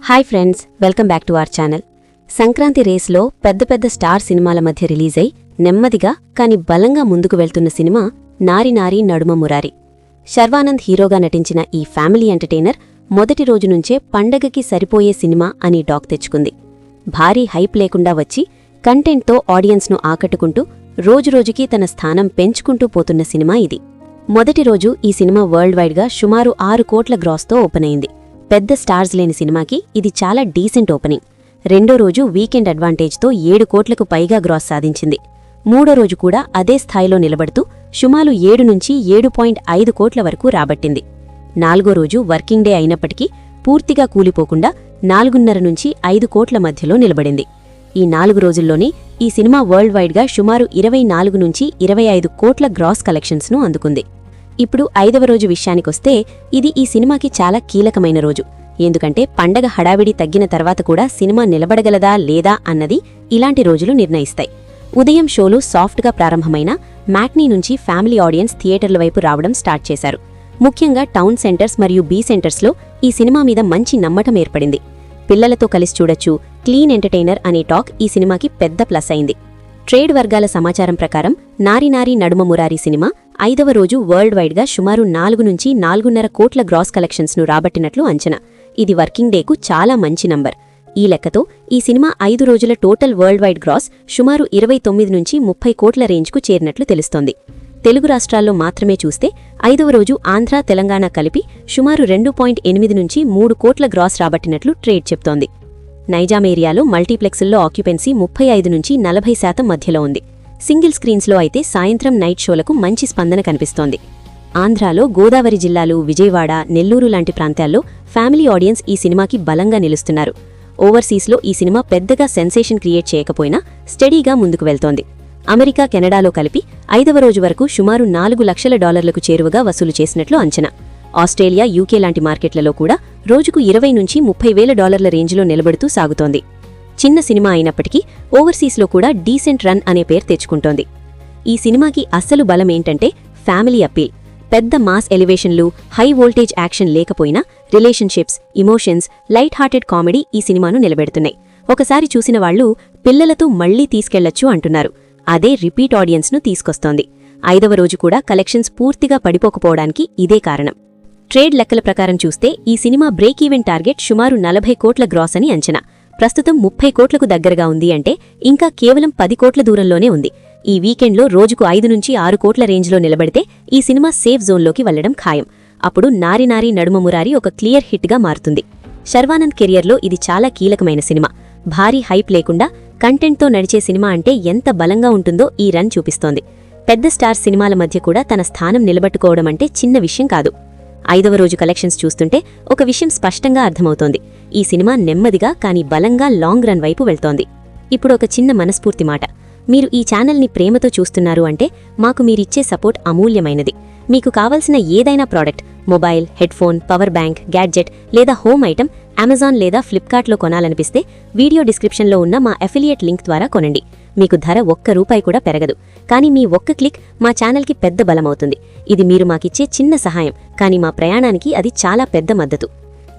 Hi friends, welcome back to our channel. Sankranti రేస్లో పెద్ద పెద్ద స్టార్ సినిమాల మధ్య రిలీజై నెమ్మదిగా కాని బలంగా ముందుకు వెళ్తున్న సినిమా నారి నారి నడుమ మురారి. శర్వానంద్ హీరోగా నటించిన ఈ ఫ్యామిలీ ఎంటర్టైనర్ మొదటి రోజు నుంచే పండగకి సరిపోయే సినిమా అని టాక్ తెచ్చుకుంది. భారీ హైప్ లేకుండా వచ్చి కంటెంట్తో ఆడియన్స్ను ఆకట్టుకుంటూ రోజురోజుకీ తన స్థానం పెంచుకుంటూ పోతున్న సినిమా ఇది. మొదటి రోజు ఈ సినిమా వరల్డ్ వైడ్గా సుమారు 6 కోట్ల గ్రాస్తో ఓపెన్ అయింది. పెద్ద స్టార్స్ లేని సినిమాకి ఇది చాలా డీసెంట్ ఓపెనింగ్. రెండో రోజు వీకెండ్ అడ్వాంటేజ్తో 7 కోట్లకు పైగా గ్రాస్ సాధించింది. మూడో రోజు కూడా అదే స్థాయిలో నిలబడుతూ సుమారు 7 నుంచి 7.5 కోట్ల వరకు రాబట్టింది. నాలుగో రోజు వర్కింగ్ డే అయినప్పటికీ పూర్తిగా కూలిపోకుండా 4.5 నుంచి 5 కోట్ల మధ్యలో నిలబడింది. ఈ 4 రోజుల్లోనే ఈ సినిమా వరల్డ్ వైడ్గా సుమారు 24 నుంచి 25 కోట్ల గ్రాస్ కలెక్షన్స్ను అందుకుంది. ఇప్పుడు 5వ రోజు విషయానికొస్తే ఇది ఈ సినిమాకి చాలా కీలకమైన రోజు. ఎందుకంటే పండగ హడావిడి తగ్గిన తర్వాత కూడా సినిమా నిలబడగలదా లేదా అన్నది ఇలాంటి రోజులు నిర్ణయిస్తాయి. ఉదయం షోలు సాఫ్ట్గా ప్రారంభమైన మ్యాట్నీ నుంచి ఫ్యామిలీ ఆడియన్స్ థియేటర్ల వైపు రావడం స్టార్ట్ చేశారు. ముఖ్యంగా టౌన్ సెంటర్స్ మరియు బీ సెంటర్స్లో ఈ సినిమా మీద మంచి నమ్మకం ఏర్పడింది. పిల్లలతో కలిసి చూడొచ్చు, క్లీన్ ఎంటర్టైనర్ అనే టాక్ ఈ సినిమాకి పెద్ద ప్లస్ అయింది. ట్రేడ్ వర్గాల సమాచారం ప్రకారం నారి నారి నడుమ మురారి సినిమా 5వ రోజు వరల్డ్ వైడ్గా సుమారు 4 నుంచి 4.5 కోట్ల గ్రాస్ కలెక్షన్స్ను రాబట్టినట్లు అంచనా. ఇది వర్కింగ్ డేకు చాలా మంచి నంబర్. ఈ లెక్కతో ఈ సినిమా 5 రోజుల టోటల్ వరల్డ్ వైడ్ గ్రాస్ సుమారు 29 నుంచి 30 కోట్ల రేంజ్కు చేరినట్లు తెలుస్తోంది. తెలుగు రాష్ట్రాల్లో మాత్రమే చూస్తే 5వ రోజు ఆంధ్ర, తెలంగాణ కలిపి సుమారు 2.8 నుంచి 3 కోట్ల గ్రాస్ రాబట్టినట్లు ట్రేడ్ చెప్తోంది. నైజాం ఏరియాలో మల్టీప్లెక్స్ల్లో ఆక్యుపెన్సీ 35 నుంచి 40% మధ్యలో ఉంది. సింగిల్ స్క్రీన్స్లో అయితే సాయంత్రం నైట్ షోలకు మంచి స్పందన కనిపిస్తోంది. ఆంధ్రాలో గోదావరి జిల్లాలు, విజయవాడ, నెల్లూరు లాంటి ప్రాంతాల్లో ఫ్యామిలీ ఆడియన్స్ ఈ సినిమాకి బలంగా నిలుస్తున్నారు. ఓవర్సీస్లో ఈ సినిమా పెద్దగా సెన్సేషన్ క్రియేట్ చేయకపోయినా స్టడీగా ముందుకు వెళ్తోంది. అమెరికా, కెనడాలో కలిపి 5వ రోజు వరకు సుమారు $4 లక్షల చేరువగా వసూలు చేసినట్లు అంచనా. ఆస్ట్రేలియా, యూకే లాంటి మార్కెట్లలో కూడా రోజుకు $20 నుంచి $30,000 రేంజ్లో నిలబడుతూ సాగుతోంది. చిన్న సినిమా అయినప్పటికీ ఓవర్సీస్లో కూడా డీసెంట్ రన్ అనే పేరు తెచ్చుకుంటోంది. ఈ సినిమాకి అస్సలు బలమేంటంటే ఫ్యామిలీ అప్పీల్. పెద్ద మాస్ ఎలివేషన్లు, హై వోల్టేజ్ యాక్షన్ లేకపోయినా relationships, emotions, light hearted comedy ఈ సినిమాను నిలబెడుతున్నాయి. ఒకసారి చూసిన వాళ్లు పిల్లలతో మళ్లీ తీసుకెళ్లొచ్చు అంటున్నారు. అదే రిపీట్ ఆడియన్స్ను తీసుకొస్తోంది. 5వ రోజు కూడా కలెక్షన్స్ పూర్తిగా పడిపోకపోవడానికి ఇదే కారణం. ట్రేడ్ లెక్కల ప్రకారం చూస్తే ఈ సినిమా బ్రేక్ ఈవెన్ టార్గెట్ సుమారు 40 కోట్ల గ్రాస్ అని అంచనా. ప్రస్తుతం 30 కోట్లకు దగ్గరగా ఉంది అంటే ఇంకా కేవలం 10 కోట్ల దూరంలోనే ఉంది. ఈ వీకెండ్లో రోజుకు 5 నుంచి 6 కోట్ల రేంజ్లో నిలబడితే ఈ సినిమా సేఫ్ జోన్లోకి వెళ్లడం ఖాయం. అప్పుడు నారి నారి నడుమ మురారి ఒక క్లియర్ హిట్గా మారుతుంది. శర్వానంద్ కెరియర్లో ఇది చాలా కీలకమైన సినిమా. భారీ హైప్ లేకుండా కంటెంట్తో నడిచే సినిమా అంటే ఎంత బలంగా ఉంటుందో ఈ రన్ చూపిస్తోంది. పెద్ద స్టార్ సినిమాల మధ్య కూడా తన స్థానం నిలబెట్టుకోవడం అంటే చిన్న విషయం కాదు. 5వ రోజు కలెక్షన్స్ చూస్తుంటే ఒక విషయం స్పష్టంగా అర్థమవుతోంది. ఈ సినిమా నెమ్మదిగా కానీ బలంగా లాంగ్ రన్ వైపు వెళ్తోంది. ఇప్పుడు ఒక చిన్న మనస్ఫూర్తి మాట. మీరు ఈ ఛానల్ని ప్రేమతో చూస్తున్నారు అంటే మాకు మీరిచ్చే సపోర్ట్ అమూల్యమైనది. మీకు కావలసిన ఏదైనా product, mobile, headphone, power bank, gadget లేదా హోమ్ ఐటమ్ అమెజాన్ లేదా ఫ్లిప్కార్ట్లో కొనాలనిపిస్తే వీడియో డిస్క్రిప్షన్లో ఉన్న మా అఫిలియేట్ లింక్ ద్వారా కొనండి. మీకు ధర ₹1 కూడా పెరగదు. కానీ మీ ఒక్క క్లిక్ మా ఛానల్కి పెద్ద బలమవుతుంది. ఇది మీరు మాకిచ్చే చిన్న సహాయం, కానీ మా ప్రయాణానికి అది చాలా పెద్ద మద్దతు.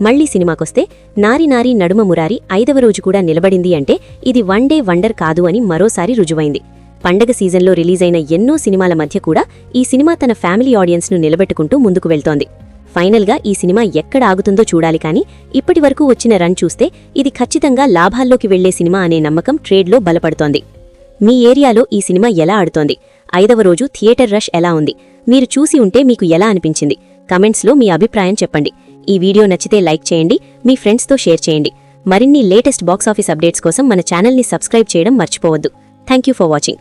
మళ్లీ సినిమాకొస్తే నారి నారి నడుమ మురారి 5వ రోజు కూడా నిలబడింది అంటే ఇది వన్ డే వండర్ కాదు అని మరోసారి రుజువైంది. పండగ సీజన్లో రిలీజైన ఎన్నో సినిమాల మధ్య కూడా ఈ సినిమా తన ఫ్యామిలీ ఆడియన్స్ను నిలబెట్టుకుంటూ ముందుకు వెళ్తోంది. ఫైనల్గా ఈ సినిమా ఎక్కడ ఆగుతుందో చూడాలి, కానీ ఇప్పటివరకు వచ్చిన రన్ చూస్తే ఇది ఖచ్చితంగా లాభాల్లోకి వెళ్లే సినిమా అనే నమ్మకం ట్రేడ్లో బలపడుతోంది. మీ ఏరియాలో ఈ సినిమా ఎలా ఆడుతోంది? 5వ రోజు థియేటర్ రష్ ఎలా ఉంది? మీరు చూసి ఉంటే మీకు ఎలా అనిపించింది? కమెంట్స్లో మీ అభిప్రాయం చెప్పండి. ఈ వీడియో నచ్చితే లైక్ చేయండి, మీ ఫ్రెండ్స్తో షేర్ చేయండి. మరిన్ని లేటెస్ట్ బాక్సాఫీస్ అప్డేట్స్ కోసం మన ఛానల్ని సబ్స్క్రైబ్ చేయడం మర్చిపోవద్దు. Thank you for watching.